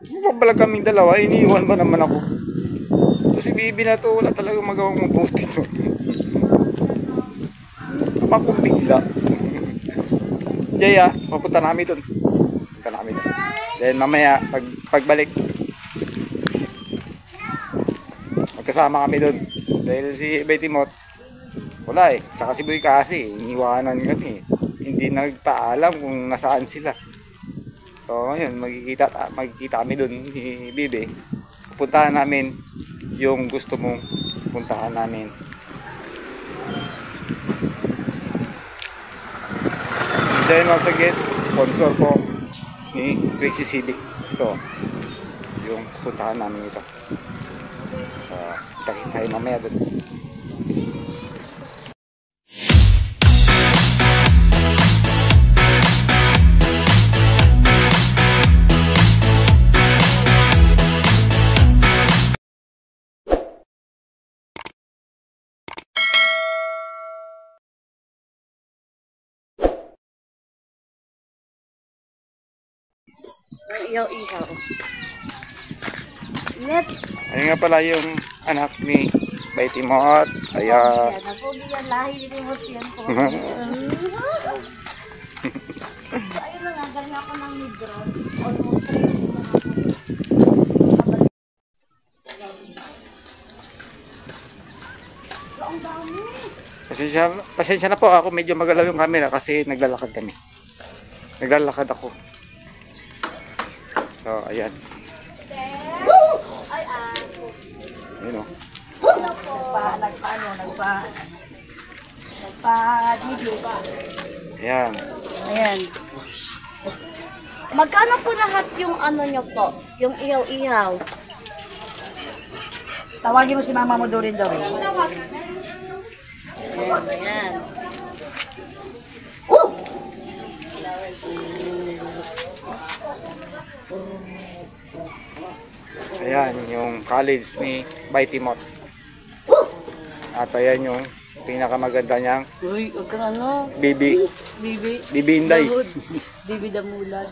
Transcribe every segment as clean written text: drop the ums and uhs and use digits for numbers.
Mapabalag kaming dalawa, iniiwan ba naman ako? Ito si Bibi na to, wala talagang magawang mag-post ito. Kapag bigla. Jay papunta namin dun. Punta namin dun. Then mamaya, pagbalik, magkasama kami dun. Dahil si Betimot, wala tsaka si Boy kasi, iniwanan kami. Hindi nagpaalam kung nasaan sila. So ngayon, magkikita kami dun ni Bibi. Pupuntahan namin yung gusto mong puntahan namin. Then once again, sponsor ko ni Crazy Civic. Ito, yung puntahan namin ito. Kita tayo mamaya dun. Ihaw. Net. Ayun nga pala yung anak ni Betimot. Ayan. Napogi yan, lahi ni Timot yan po. Ayun na nga, galing ako ng Negros. Almost 3 years na ako. Ang dami. Pasensya na po ako, medyo magalaw yung camera kasi naglalakad kami. Naglalakad ako. So, ayan. Ayun o. Nagpa-video ba? Ayan. Ayan. Magkano po lahat yung ano nyo po? Yung ihaw-ihaw? Tawagin mo si mama mo doon daw. Ayan. Ayan, yung college ni Betimot. At ayan yung pinakamaganda niyang Uy, huwag kang ano? Bibi. Bibi. Bibi Inday. Bibi Damulag.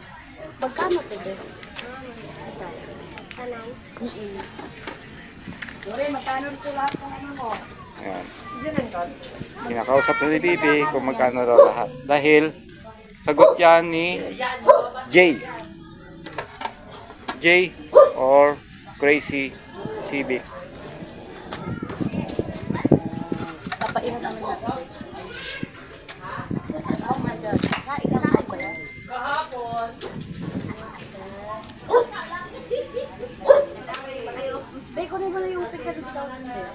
Magkano po ba? Sorry, magkano ito lahat ng ano mo? Ayan. Hindi rin ko. Kinakausap na ni Bibi kung magkano raw lahat. Dahil sagot yan ni Jay. Jay or Crazy Civic. Papaihan naman natin. Oh my God. Kain ba yan? Kahapon. Bay, kunin mo na yung pika dito daw natin.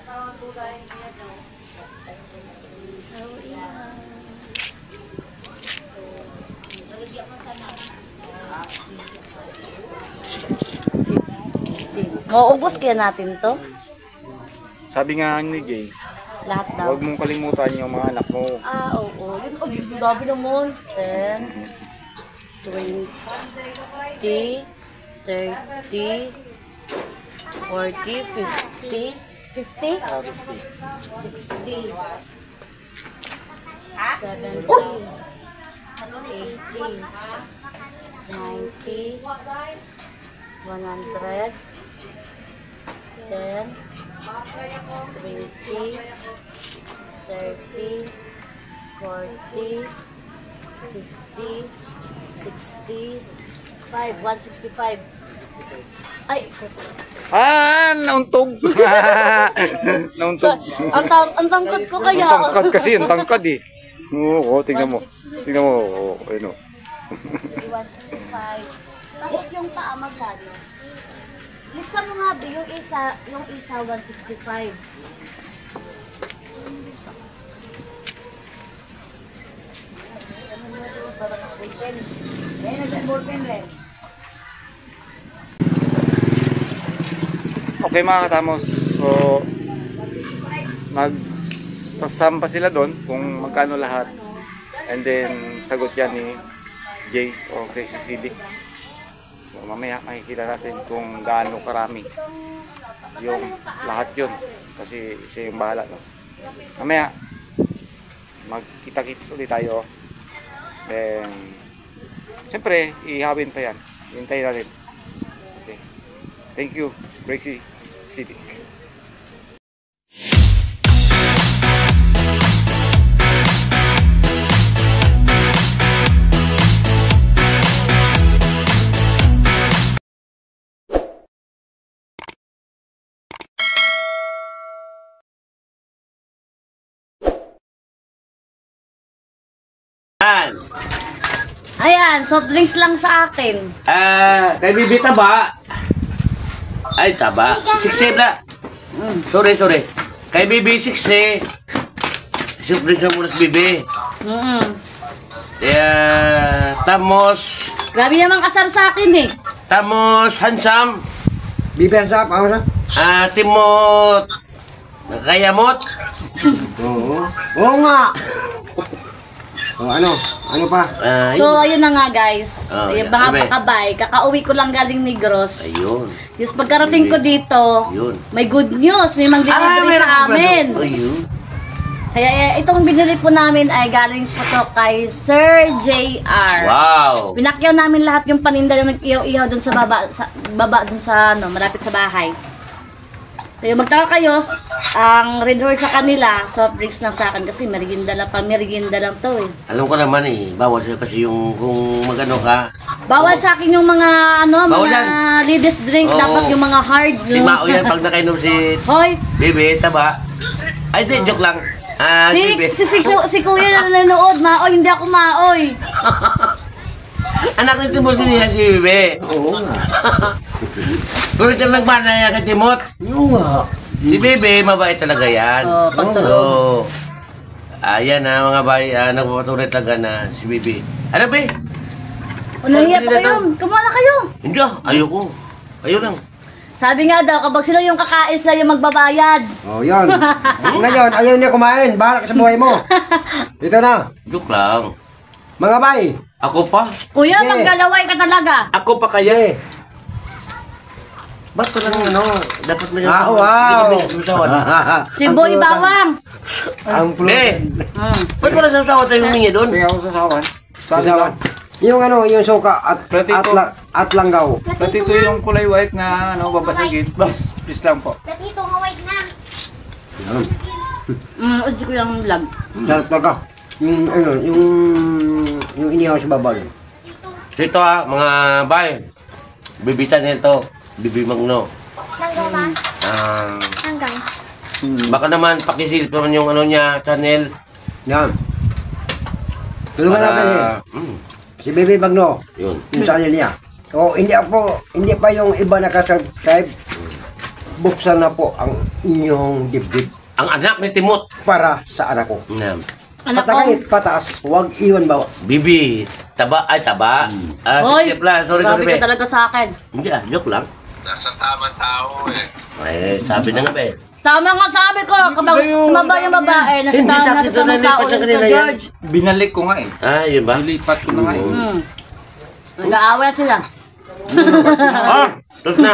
Mauubos kaya natin to? Sabi nga ni Jay, Lahat daw. huwag mong kalimutan yung mga anak mo. Oo. Yun, yung gabi naman. 10, 20, 30, 40, 50, 50, 60, 70, 80, 90, 100, 10, 20, 30, 40, 50, 60, 165. Ay, Nauntog. Nauntog. ang tangkad ko kaya. Ang tangkad kasi, ang tangkad eh. Oo, tingnan mo. Tingnan mo. Oo, ayun o. 165. Tapos yung paa magkano? Lista mo nga ba yung isa 165. Okay mga katamos, so magsasamba sila doon kung magkano lahat, and then sagot yan ni Jay o Crazy Civic. So mamaya makikita natin kung gaano karami yung lahat yun, kasi siya yung bahala, no? Mamaya magkita-kits ulit tayo, then siyempre ihawin pa yan, hintayin natin. Okay. Thank you, Crazy Civic. Yan. Ayan, soft drinks lang sa akin. Kay Bibi taba. Ay, taba. 6 na. Sorry. Kay Bibi 6. Surprise na muna si Bibi. Tamos. Grabe naman kasar sa akin eh. Tamos Hansam. Bibi sa apa na? Timot. Kayamot. Oo nga. Oh, ano pa? So, ayun na nga guys. Oh, Yung yeah. mga Ibe. pakabay, kakauwi ko lang galing Negros. Ayun. Yung pagkarating ko dito, Yun. may good news. May mang-delivery meron sa ka ba amin. doon? Ayun. Kaya itong binili po namin ay galing po to kay Sir JR. Wow. Pinakyaw namin lahat yung paninda na nag-ihaw-ihaw dun sa baba dun sa malapit sa bahay. Kaya magtaka kayo, ang Red Horse sa kanila, soft drinks lang sa akin kasi merienda lang to eh. Alam ko naman bawal sa'yo kasi yung kung magano ka. Bawal sa akin yung mga Bawal mga ladies drink, Oo. dapat yung mga hard. Si Mao yan pag nakainom si Hoy, Bibi, taba. Ay, di, joke lang. Bibi. si kuya na nanonood, maoy, hindi ako maoy. Anak ni Timot niya si Bibi. Oo nga. Pero ito nagbana niya kay Timot. Oo nga. Si Bibi, mabait talaga yan. Oh, pagtulog. So, ayan na mga bay, nagpapatunay talaga na si Bibi. Ano ba? Unahiya Saan pa sila kayo, to? kumuha na kayo. Hindi, ayoko. Ayaw lang. Sabi nga daw, kapag sila yung kakain, sila yung magbabayad. Oh, yan. Ngayon, ayaw niya kumain. Bahala ka sa buhay mo. Ito na. Joke lang. Mga bay. Ako pa? Kuya, Sige. maggalaway ka talaga. Ako pa kaya eh. Ba't pa lang dapat may Wow. Hindi kami susawan. Si Boy Bawang. Ang Eh, Hmm. ba't wala susawan tayo humingi doon? Tingnan ko sa sawan. Sabi Sasawan. lang. Yung yung suka Platito. at langgaw. Pati ito yung kulay white na babasagin. Please lang po. Platito nga white na. Udyo ko yung vlog. Sarap talaga. Yung inihaw sa babal. Dito mga bay. Bibitan nito. Bibi Magno. Hanggang ba? Ah, Hanggang. baka naman pakisilip naman yung niya, channel. Yan. Tulungan natin Si Bebe Bagno. Yun. Yung channel niya. O, hindi pa yung iba nakasubscribe. Buksan na po ang inyong dibdib Ang anak ni Timot. para sa anak ko. Anak ko. Patagay, pataas, huwag iwan bawa. Bibi. Taba. Ay, taba. Hoy, Sip lang. Sorry, grabe be. ka talaga sa akin. Hindi joke lang. Nasa tamang tao eh. Sabi na nga be. Tama nga sabi ko, kapag tumaba yung babae, nasa Hindi, nasa sakit na tamang nalipat tao sa ulit ka, kanila yan. George. Binalik ko nga eh. Yun ba? Nilipat ko na nga eh. Nag-aaway sila. Tapos na.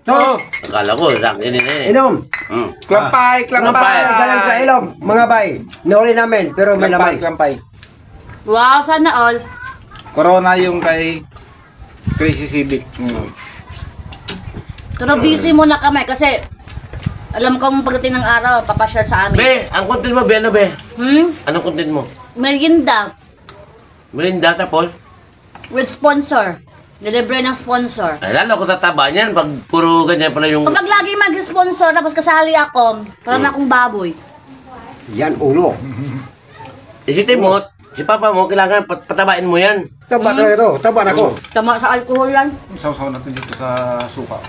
So, Akala ko, sakin din inom. Klampay, klampay. Galang sa ilog, mga bay. Nauli namin, pero may Klampay, laman. klampay. Wow, sana all. Corona yung kay Crazy Civic. Pero busy muna kami kasi alam ko mong pagdating ng araw, papasyal sa amin. Be, ang content mo, be, ano be? Anong content mo? Merienda Melinda, tapos? with sponsor. Delivery ng sponsor. Ay, lalo ako tataba niyan pag puro ganyan pala yung... Kapag lagi mag-sponsor tapos kasali ako, parang akong baboy. Yan, ulo. Si Timot, si Papa mo, kailangan patabain mo yan. Taba talaga ito. Taba na ko. Tama sa alcohol yan. Sausaw natin dito sa suka.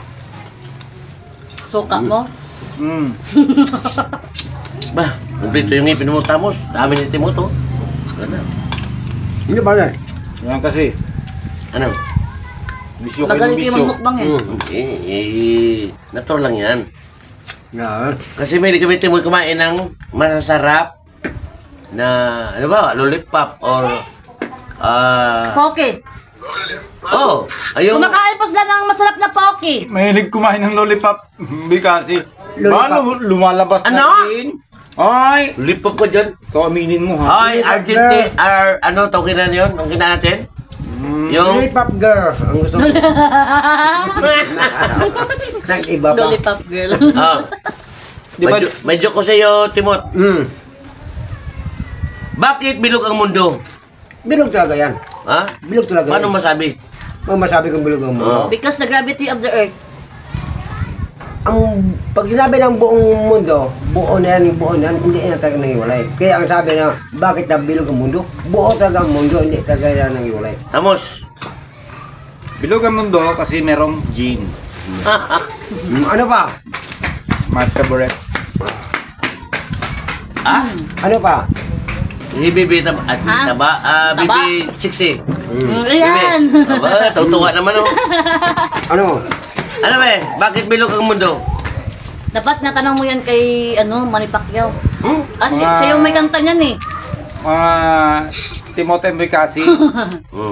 Suka mo. Ba, dito yung ngipin mo, Tamos. Dami ni Timot, oh. Ano? Hindi ba na? Yan kasi. Ano? Bisyo kayo ng Magaling kayo bisyo. magmukbang eh. Natural lang yan. Yan. Kasi may kami Timot kumain ng masasarap na, ano ba, lollipop or... Poke. Ayun. Kumakain po sila ng masarap na poke. Mahilig kumain ng lollipop. Bikasi. Lollipop. Paano lumalabas Ano? na rin? Ay! Lollipop ko dyan. So aminin mo ha. Ay, Argentina, ano, tawagin na yun? Ang kina natin? Yung, Lollipop girl. Ang gusto ko. Nag-iba pa. Lollipop girl. ah, Di ba? may joke ko sa iyo, Timot. Bakit bilog ang mundo? Bilog talaga yan. Ha? Bilog talaga Paano yan. masabi? Ang masabi kong bilog ang mundo. Because the gravity of the earth. Ang pag sinabi ng buong mundo, buo na yan, hindi na talaga nangiwalay. Kaya ang sabi na, bakit na bilog ang mundo? Buo talaga ang mundo, hindi talaga yan nangiwalay. Amos. Bilog ang mundo kasi merong gene. Ano pa? Martaburet. Ah? Ano pa? Si Bibi taba, Taba? Bibi 60. Ayan. Aba, tutuwa naman oh. Ano? Ano ba bakit bilog ang mundo? Dapat natanong mo yan kay, Manny Pacquiao. Ah, Mga- siya yung may kanta niyan eh. Mga Timothy Bicasi,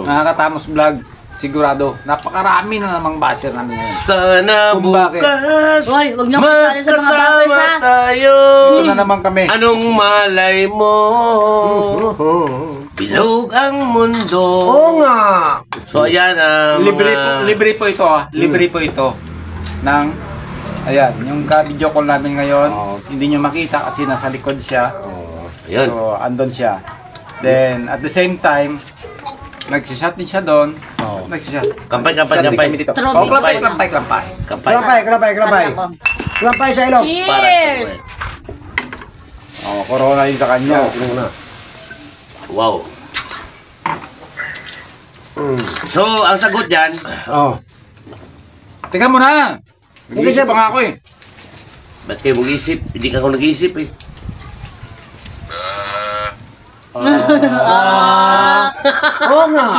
nakakatamos vlog, sigurado. Napakarami na namang basher namin ngayon. Sana Kung bakit? bukas Hoy, huwag niyo kasali sa mga magkasama bashers, ha? tayo. Ito na naman kami. Anong malay mo? Bilog ang mundo. Oo nga! So ayan, Libre po ito Libre po ito ng ayan, yung ka-video call namin ngayon. Hindi nyo makita kasi nasa likod siya. Ayan. So, andon siya. Then, at the same time, nagsishot din siya doon. Nagsishot. Kampay. Shot din kami dito. True, Oh, klampay. Kampay. Klapay. Sabi ako. Klapay sa ilong. Cheers! Oh, corona yun sa kanya. Wow. So, ang sagot dyan, Oh. Tingnan mo na! Nag-iisip pa nga ako eh. ba't kayo mag-isip? Hindi ka ako nag-isip eh. Oo nga!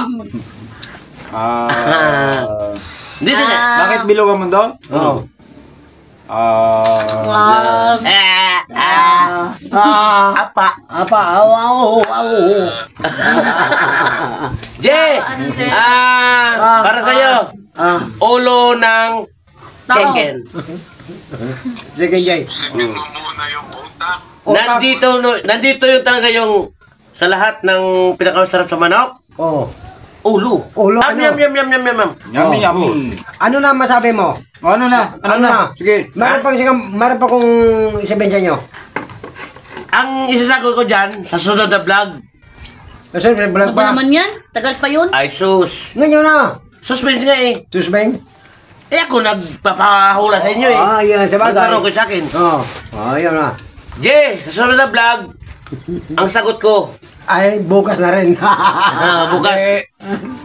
Hindi. Bakit bilog ang mundo? Oo. Apa. Apa? Jay! Ano siya? Para sa'yo. Ulo ng Tao. chicken. Sige, Jay. Isipin mo muna yung utak. Nandito yung talaga yung sa lahat ng pinakamasarap sa manok. Oo. Ulo. Ulo, Yum, ano? yum, yum, yum, yum, yum. Yummy, Oh. yummy. Ano na masabi mo? Ano na? Ano na? Sige. Meron pa kong isabihin sa inyo. Ang isasagot ko dyan, sa sunod na vlog, Kasi may Ano vlog ba pa. naman yan? Tagal pa yun? ay sus. Ngayon na. Suspense nga eh. Susbeng? Eh ako nagpapahula sa inyo eh. Ah, yan, sa bagay. Magtanong ko sa akin. Oo. Ayun na. Jay, sa sunod na vlog, ang sagot ko, Ay, bukas na rin. bukas,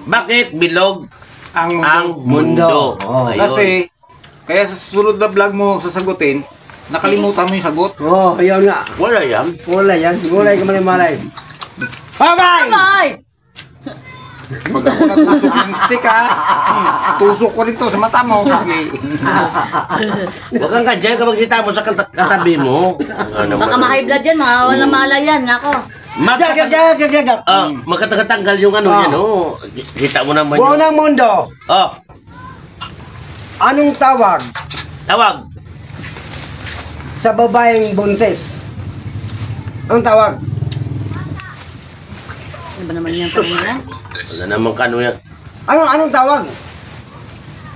bakit bilog Ang ang mundo? Oh. Ayun. Kasi, kaya sa susunod na vlog mo sasagutin, nakalimutan mo yung sagot. Oo, ayun nga. Wala yan. Wala yan. Wala ka malay. Bye-bye! Bye! Pag ako natusok ng stick ha, tusok ko rin to sa mata mo. Okay. Huwag kang kadyan kapag sita mo sa katabi mo. Ano Baka naman? ma-high blood yan, mga walang malay yan. Nako. Magkatanggal yung ano yan, oh. Kita mo naman Buong yung... ng mundo, Oh, anong tawag tawag. sa babaeng buntis? Anong tawag? Ano ba naman yan? Pamina? Wala naman kano yan. Anong tawag?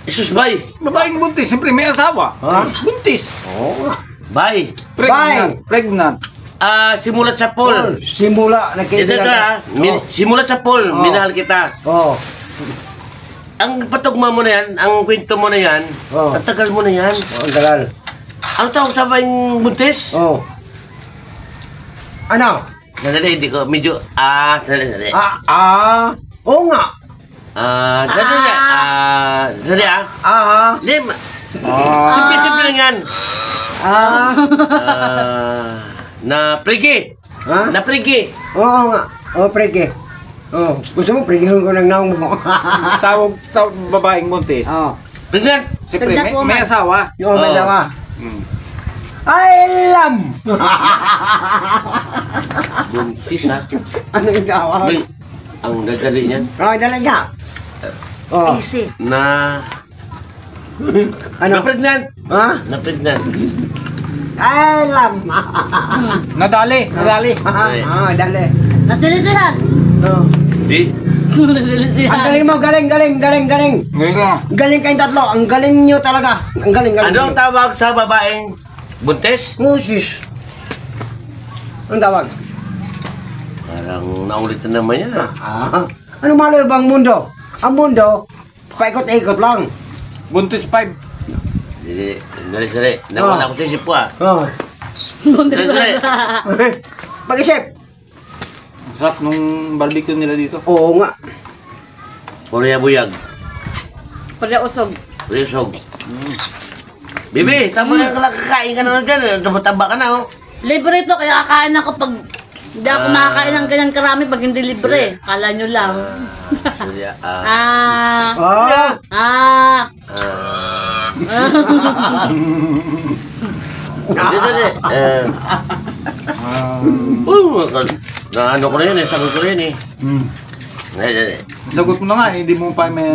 Isus, bay. Babaeng buntis, siyempre may asawa. Ha? Buntis. Oo. Bay. Pregnant. Pregnant. Simulat sa Paul. Simula, Dito nagkaibigan. ka, simulat sa Paul, Oh. minahal kita. Oo. Ang patugma mo na yan, ang kwento mo na yan, Oh. ang tagal mo na yan. Ang tagal. Ang tawag sa bayang buntis? Oo. Ano? Sandali, hindi ko, medyo, sandali. Oo nga. Sandali, sandali Hindi, simple-simple lang yan. Na prigi. Ha? Na prigi. Oo nga. Oo, prege. Oo. Gusto mo, pregehin ko ng naong mo. Tawag sa babaeng buntis. Oo. Pregnant. Siyempre, Pregnant woman. may asawa. Yung may Oo. dawa. Hmm. Ay, alam! Buntis ha. Ano yung tawag? May, ang dadali niyan. Oh, dalaga. Oh. Easy. Na Ano? pregnant. Ha? Na pregnant. Alam! Nadali. Ay. Dali. Nasilisihan. Oh. Di. Ang galing mo, galing. Ngayon ka. Galing kayong tatlo, ang galing nyo talaga. Ang galing. Ano ang tawag sa babaeng buntis? Oh, sis. Anong tawag? Parang naulit na naman yan ah. Ano malayo bang mundo? Ang mundo, paikot-ikot lang. Buntis 5. Dali. Nawala ko sa isip ko ah. Oh. Dali. Pag-isip. Sarap nung barbecue nila dito. Oo nga. Korea buyag. Pwede usog. Resog. Bibi, tama na kakain ka na dyan. Tumataba ka na oh. Libre to, kaya kakain ako pag hindi ako makakain ng ganyan karami pag hindi libre. Kala nyo lang. Surya. Dali. Na ano ko na yun eh, sagot ko na yun eh. Dali. Lagot mo na nga, hindi mo pa may...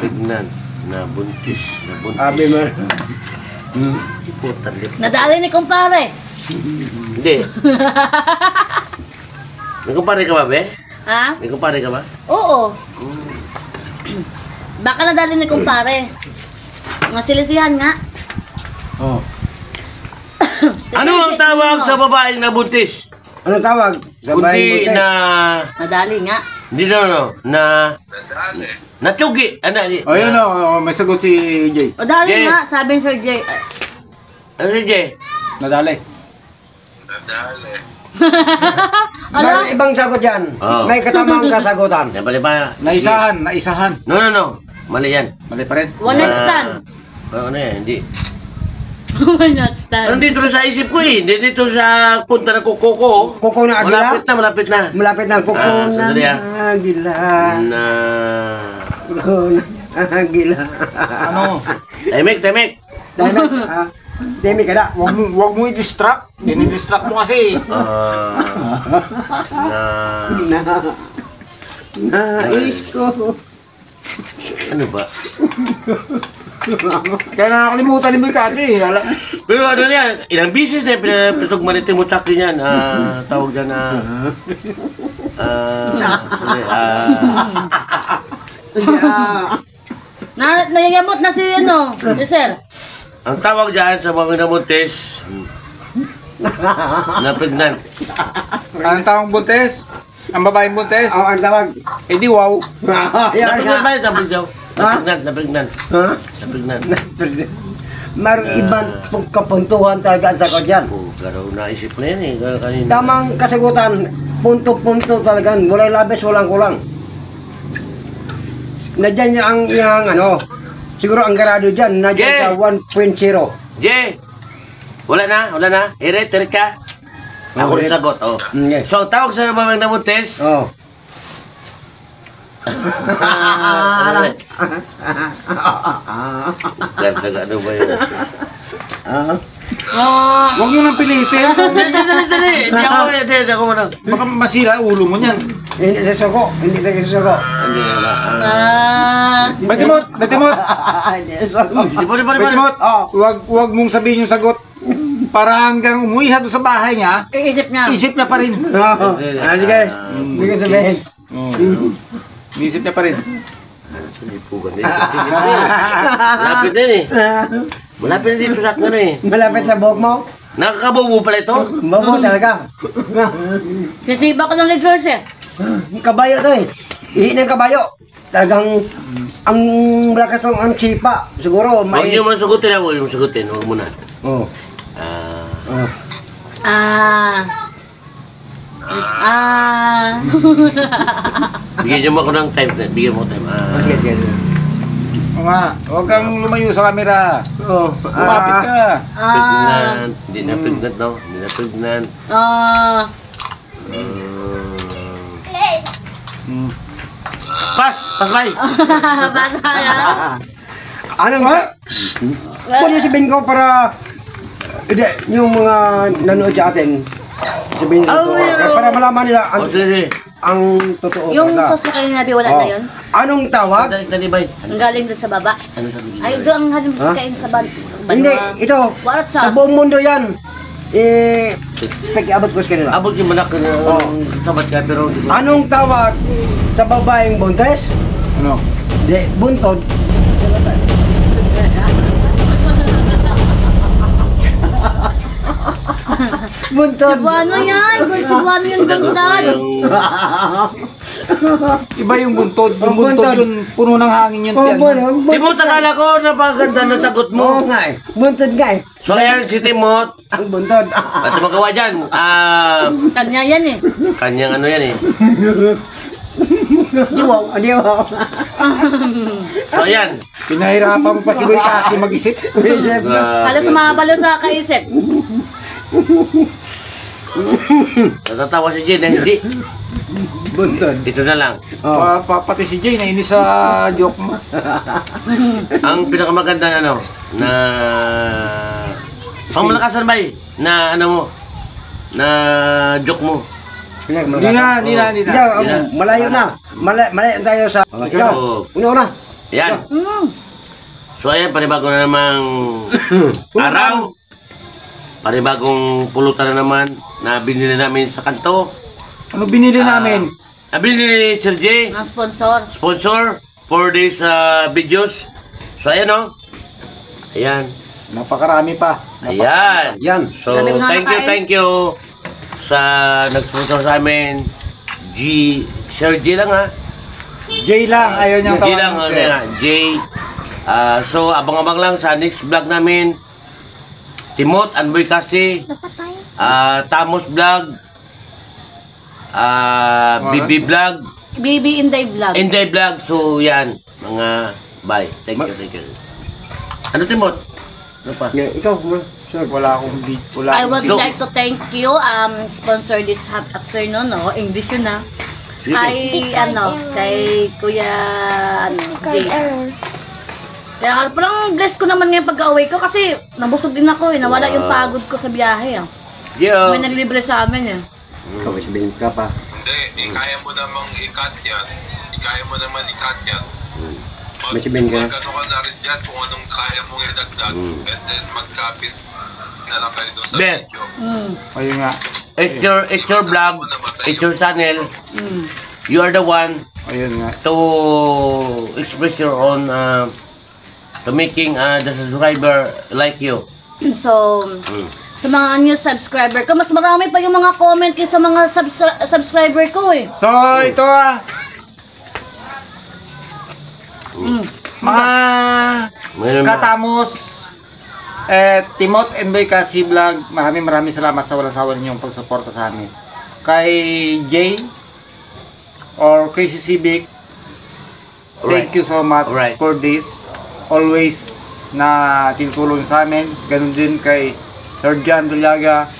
Pregnant. Nabuntis. Abi mo. Putan lip. Nadali ni kumpare. Hindi. May kumpare ka ba, be? Ha? May kumpare ka ba? Oo. Baka nadali ni kumpare. Mga silisihan nga. Oh. Ano ang tawag sa babaeng nabuntis? Anong tawag? Kundi na... Nadali nga. Hindi na Nadali. natsugi. Ano? Oh, yun o. May sagot si Jay. O dali Jay. nga, sabi ni Sir Jay. Ano si Jay? Nadali. Nadali. Meron ibang sagot yan. Oo. May katamang kasagutan. Mali pa. Naisahan. No. Mali yan. Mali pa rin. One night stand. Ano yan? Hindi. One night stand. Ano dito na sa isip ko eh. Hindi dito sa punta ng kuko ko. Kuko na agila? Malapit na. Malapit na. Kuko sandali na agila. Na... Kuko na agila. Ano? Temek. Demi ka na. Huwag mo i-distract. Dini-distract mo kasi. Nais ko. Ano ba? Kaya nakakalimutan ni Boy kasi. Pero ano yan, ilang bisis na pinatog maritim mo tsak yan. Tawag dyan na... Nayayamot na si ano, si Sir. Ang tawag dyan sa mga namuntis, na pregnant. Anong tawang buntes? Ang babaeng buntes? Ang tawag. Eh di wow. Yan Na-pregnant na. ba yun? Na-pregnant. Ha? Na-pregnant. Mayroong ibang kapuntuhan talaga ang sagot yan. Garaw naisip na yan eh. Kanina. Tamang kasagutan, punto-punto talagang, walang labis, walang kulang. Nadyan niya ang iyang ano, siguro ang garado dyan, nadyan Jay! sa 1.0. Jay! Wala na? Hirit ka? Ako rin sagot, oh. Yes. So, tawag sa mga namuntis, Oh. ano ba yun? Huwag mo nang pilitin. Dali. Hindi ako muna. Baka masira ulo mo niyan. Hindi sa suko, hindi sa suko. Hindi na. Batimot! Hindi sa suko. Batimot! Huwag mong sabihin yung sagot. Para hanggang umuwi siya doon sa bahay niya, Iisip niya. isip niya pa rin. Sige, hindi ko sabihin. Isip niya pa rin. Malapit din eh. Malapit na dito sa ano eh. Malapit sa buhok mo, Nakakabubo pala ito. buhok talaga. Sisiba ko ng leg horse eh. Kabayo to eh. Ihi ng kabayo. Talagang ang malakas ang sipa. Siguro Huwag may... niyo man sagutin ako. Huwag niyo sagutin. Huwag muna. Oh. Bigyan niyo mo ako ng time. Bigyan mo ako time. Sige. Oo nga, huwag kang lumayo sa camera. Oh. Lumapit ka. Pregnant. Hindi na pregnant, no? Hindi na pregnant. Pas bay. Bata yan. Anong... Pwede sabihin ko para... Hindi, yung mga nanood sa atin, sabihin ko para malaman nila ang, Sige. ang totoo. Yung talaga. sauce na kayo nabi, wala na yun. Anong tawag? Dali, bay. Ang galing dun sa baba. Ano sabi niyo? Ay, doon ang halimos kain sa Hindi, ito. Warat Sa sauce. buong mundo yan. pakiabot ko sa kanila. Abot yung manak na sabat ka pero di ko- Anong tawag sa babaeng buntes? Ano? Di, buntod. Buntod. Cebuano yan. Kung Cebuano yung Sinagot mo buntod. yung- Iba yung buntod. Yung Ang buntod buntod. yun, puno ng hangin yun. Oh, tiyan. buntod. Timot, akala ko napaganda na sagot Oo mo. nga eh. Buntod nga eh. So ayan si Timot. Ang buntod. At magawa dyan. Kanya yan eh. Kanyang ano yan eh. Di wow. Di wow. So ayan. Pinahirapan mo pa si Boy kasi mag-isip. Halos mabalo sa kaisip. Natatawa si Jen eh. Hindi. Buntod. Ito na lang. Oh. Pati si Jay nainis sa joke mo. Ang pinakamaganda na ano, na pangmalakasan ba na ano mo, na joke mo. Hindi na. Malayo na. Malayo tayo sa... Ikaw. Una. Yan. Mm. So ayan, panibago na namang araw. Panibagong pulutan na naman na binili namin sa kanto. Ano binili namin? Binili ni Sir J, Ang sponsor. sponsor for these videos. So ayan o. Ayan. Napakarami pa. Ayan. Yan. So Dami ko na nakain. thank you sa nag-sponsor sa amin. Sir J lang ha. Jay lang, ayaw niyang J lang, tawagan, ano sir. yan, J. So abang-abang lang sa next vlog namin. Timot, Anboy kasi, Tamos Vlog, BB Vlog, Baby Inday Vlog. Inday Vlog. So yan, mga bye. Thank you. Ano Timot? Ano pa? Ikaw. Sir. Wala akong beat. I would So- like to thank you, sponsor this afternoon, no? English yun, ha? Sige. Kay Kuya, Jay. Kaya parang bless ko naman ngayon pag-away ko kasi nabusog din ako eh. Nawala yung pagod ko sa biyahe, ah. Yo. May naglibre sa amin, eh. Ikaw, sabihin ka pa. Hindi, kaya mo namang i-cut yan. Kaya mo naman i-cut yan. May sabihin ka? Mag-ano ka na rin dyan kung anong kaya mong idagdag. And then mag-capit na lang kayo doon sa Ben. video. Ayun nga. It's your vlog, it's your channel. Mm. You are the one Ayun nga. to express your own to making the subscriber like you. So, sa mga new subscriber ko, mas marami pa yung mga comment kaysa mga subscriber ko, eh. So, ito mga Meron ba? katamos Timot and Boy Kasi Vlog, maraming salamat sa walang sawa ninyong pagsuporta sa amin. Kay Jay or Crazy Civic, thank you so much Alright. for this. Always na tinutulong sa amin. Ganun din kay Sir John Dulaga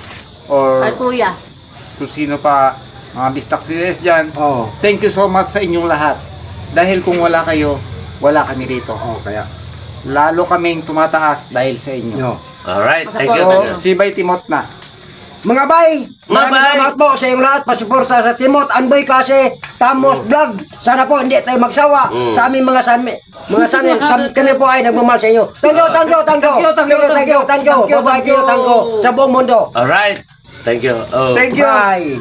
or Ay, kuya. kung sino pa, mga bistak CS dyan. Oo. Thank you so much sa inyong lahat. Dahil kung wala kayo, wala kami dito. Oo, kaya. Lalo kaming tumataas dahil sa inyo. No. Alright, thank you. So, si Bay Timot na. Mga bay, maraming bay. salamat po sa inyong lahat. Pasuporta sa Timot, Anboy kasi, Tamos Vlog. Sana po hindi tayo magsawa sa aming mga channel. Kami po ay nagmamahal sa inyo. Thank you. Bye-bye, thank you. Sa buong mundo. Alright, thank you. Oh. Thank you. Bye.